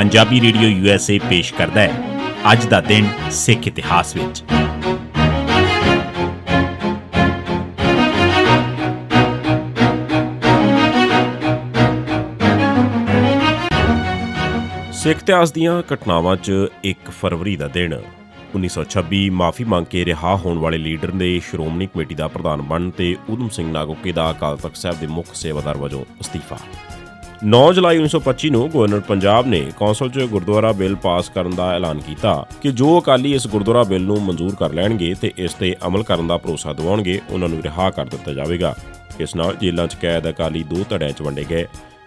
Punjabi radio USA ਪੇਸ਼ ਕਰਦਾ ਹੈ ਅੱਜ ਦਾ ਦਿਨ ਸਿੱਖ ਇਤਿਹਾਸ ਵਿੱਚ। ਸਿੱਖ ਇਤਿਹਾਸ ਦੀਆਂ ਘਟਨਾਵਾਂ 'ਚ 1 ਫਰਵਰੀ ਦਾ ਦਿਨ 1926 ਮਾਫ਼ੀ ਮੰਗ ਕੇ ਰਿਹਾ ਹੋਣ ਵਾਲੇ ਲੀਡਰ ਦੇ ਸ਼੍ਰੋਮਣੀ ਕਮੇਟੀ ਦਾ ਪ੍ਰਧਾਨ ਬਣਨ ਤੇ ਊਧਮ ਸਿੰਘ ਨਾਗੋਕੇ ਦਾ ਅਕਾਲ ਤਖ਼ਤ ਸਾਹਿਬ ਦੇ ਮੁੱਖ ਸੇਵਾਦਾਰ ਵਜੋਂ ਅਸਤੀਫਾ। 9 ਜੁਲਾਈ 1925 ਨੂੰ ਗਵਰਨਰ ਪੰਜਾਬ ਨੇ ਕੌਂਸਲ 'ਚ ਗੁਰਦੁਆਰਾ ਬਿੱਲ ਪਾਸ ਕਰਨ ਦਾ ਐਲਾਨ ਕੀਤਾ ਕਿ ਜੋ ਅਕਾਲੀ ਇਸ ਗੁਰਦੁਆਰਾ ਬਿੱਲ ਨੂੰ ਮਨਜ਼ੂਰ ਕਰ ਲੈਣਗੇ ਤੇ ਇਸ ਤੇ ਅਮਲ ਕਰਨ ਦਾ ਭਰੋਸਾ ਦਿਵਾਉਣਗੇ, ਉਹਨਾਂ ਨੂੰ ਰਿਹਾ ਕਰ ਦਿੱਤਾ ਜਾਵੇਗਾ। ਇਸ ਨਾਲ ਜੇਲ੍ਹਾਂ 'ਚ ਕੈਦ ਅਕਾਲੀ 2 ਧੜਿਆਂ 'ਚ ਵੰਡੇ ਗਏ।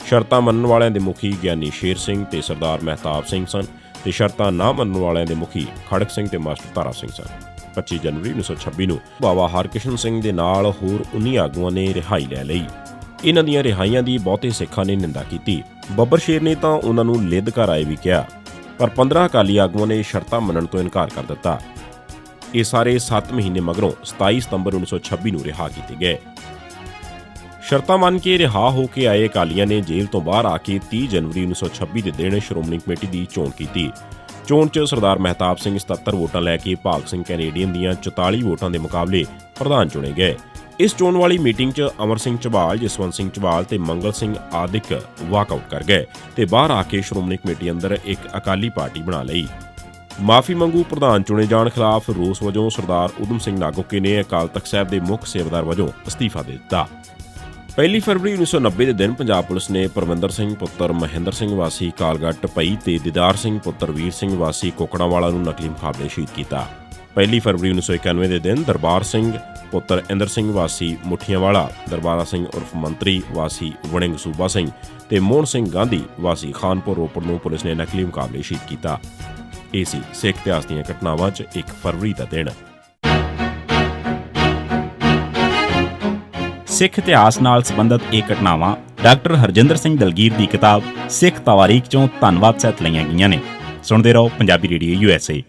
ਸ਼ਰਤਾਂ ਮੰਨਣ ਵਾਲਿਆਂ ਦੇ ਮੁਖੀ ਗਿਆਨੀ ਸ਼ੇਰ ਸਿੰਘ ਤੇ ਸਰਦਾਰ ਮਹਿਤਾਬ ਸਿੰਘ ਸਨ ਤੇ ਸ਼ਰਤਾਂ ਨਾ ਮੰਨਣ ਵਾਲਿਆਂ ਦੇ ਮੁਖੀ ਖੜਕ ਸਿੰਘ ਤੇ ਮਾਸਟਰ ਤਾਰਾ ਸਿੰਘ ਸਨ। 25 ਜਨਵਰੀ 1926 ਨੂੰ ਬਾਬਾ ਹਰਕਿਸ਼ਨ ਸਿੰਘ ਦੇ ਨਾਲ ਹੋਰ 19 ਆਗੂਆਂ ਨੇ ਰਿਹਾਈ ਲੈ ਲਈ। ਇਹਨਾਂ ਦੀਆਂ ਰਿਹਾਈਆਂ ਦੀ ਬਹੁਤੇ ਸਿੱਖਾਂ ਨੇ ਨਿੰਦਾ ਕੀਤੀ। ਬੱਬਰ ਸ਼ੇਰ ਨੇ ਤਾਂ ਉਹਨਾਂ ਨੂੰ ਲਿੱਦ ਘਰ ਆਏ ਵੀ ਕਿਹਾ, ਪਰ 15 ਅਕਾਲੀ ਆਗੂਆਂ ਨੇ ਸ਼ਰਤਾਂ ਮੰਨਣ ਤੋਂ ਇਨਕਾਰ ਕਰ ਦਿੱਤਾ। ਇਹ ਸਾਰੇ 7 ਮਹੀਨੇ ਮਗਰੋਂ 27 ਸਤੰਬਰ 1926 ਨੂੰ ਰਿਹਾ ਕੀਤੇ ਗਏ। ਸ਼ਰਤਾਂ ਮੰਨ ਕੇ ਰਿਹਾ ਹੋ ਕੇ ਆਏ ਅਕਾਲੀਆਂ ਨੇ ਜੇਲ੍ਹ ਤੋਂ ਬਾਹਰ ਆ ਕੇ 30 ਜਨਵਰੀ 1926 ਦੇ ਦਿਨ ਸ਼੍ਰੋਮਣੀ ਕਮੇਟੀ ਦੀ ਚੋਣ ਕੀਤੀ। ਚੋਣ 'ਚ ਸਰਦਾਰ ਮਹਿਤਾਬ ਸਿੰਘ 77 ਵੋਟਾਂ ਲੈ ਕੇ ਭਾਗ ਸਿੰਘ ਕੈਨੇਡੀਅਨ ਦੀਆਂ 44 ਵੋਟਾਂ ਦੇ ਮੁਕਾਬਲੇ ਪ੍ਰਧਾਨ ਚੁਣੇ ਗਏ। ਇਸ ਚੋਣ ਵਾਲੀ ਮੀਟਿੰਗ 'ਚ ਅਮਰ ਸਿੰਘ ਝਬਾਲ, ਜਸਵੰਤ ਸਿੰਘ ਝਬਾਲ ਤੇ ਮੰਗਲ ਸਿੰਘ ਆਦਿਕ ਵਾਕਆਊਟ ਕਰ ਗਏ ਤੇ ਬਾਹਰ ਆ ਕੇ ਸ਼੍ਰੋਮਣੀ ਕਮੇਟੀ ਅੰਦਰ ਇੱਕ ਅਕਾਲੀ ਪਾਰਟੀ ਬਣਾ ਲਈ। ਮਾਫੀ ਮੰਗੂ ਪ੍ਰਧਾਨ ਚੁਣੇ ਜਾਣ ਖਿਲਾਫ ਰੋਸ ਵਜੋਂ ਸਰਦਾਰ ਊਧਮ ਸਿੰਘ ਨਾਗੋਕੇ ਨੇ ਅਕਾਲ ਤਖ਼ਤ ਸਾਹਿਬ ਦੇ ਮੁੱਖ ਸੇਵਾਦਾਰ ਵਜੋਂ ਅਸਤੀਫਾ ਦੇ ਦਿੱਤਾ। 1 ਫਰਵਰੀ 1990 ਦੇ ਦਿਨ ਪੰਜਾਬ ਪੁਲਿਸ ਨੇ ਪਰਵਿੰਦਰ ਸਿੰਘ ਪੁੱਤਰ ਮਹਿੰਦਰ ਸਿੰਘ ਵਾਸੀ ਕਾਲਗੜ੍ਹ ਟਪਈ ਤੇ ਦੀਦਾਰ ਸਿੰਘ ਪੁੱਤਰ ਵੀਰ ਸਿੰਘ ਵਾਸੀ ਕੋਕੜਾਵਾਲਾ ਨੂੰ ਨਕਲੀ ਮੁਕਾਬਲੇ ਸ਼ਹੀਦ ਕੀਤਾ। 1 ਫਰਵਰੀ 1991 ਦੇ ਦਿਨ ਦਰਬਾਰ ਸਿੰਘ ਪੁੱਤਰ ਇੰਦਰ ਸਿੰਘ ਵਾਸੀ ਮੁੱਠੀਆਂਵਾਲਾ, ਦਰਬਾਰਾ ਸਿੰਘ ਉਰਫ ਮੰਤਰੀ ਵਾਸੀ ਵੜਿੰਗ ਸੂਬਾ ਸਿੰਘ ਤੇ ਮੋਹਨ ਸਿੰਘ ਗਾਂਧੀ ਵਾਸੀ ਖਾਨਪੁਰ ਰੋਪੜ ਨੂੰ ਪੁਲਿਸ ਨੇ ਨਕਲੀ ਮੁਕਾਬਲੇ ਸ਼ਹੀਦ ਕੀਤਾ। ਇਹ ਸੀ ਸਿੱਖ ਇਤਿਹਾਸ ਦੀਆਂ ਘਟਨਾਵਾਂ 'ਚ 1 ਫਰਵਰੀ ਦਾ ਦਿਨ। ਸਿੱਖ ਇਤਿਹਾਸ ਨਾਲ ਸੰਬੰਧਿਤ ਇਹ ਘਟਨਾਵਾਂ ਡਾਕਟਰ ਹਰਜਿੰਦਰ ਸਿੰਘ ਦਲਗੀਰ ਦੀ ਕਿਤਾਬ ਸਿੱਖ ਤਵਾਰੀਖ 'ਚੋਂ ਧੰਨਵਾਦ ਸਹਿਤ ਲਈਆਂ ਗਈਆਂ ਨੇ। ਸੁਣਦੇ ਰਹੋ ਪੰਜਾਬੀ ਰੇਡੀਓ USA।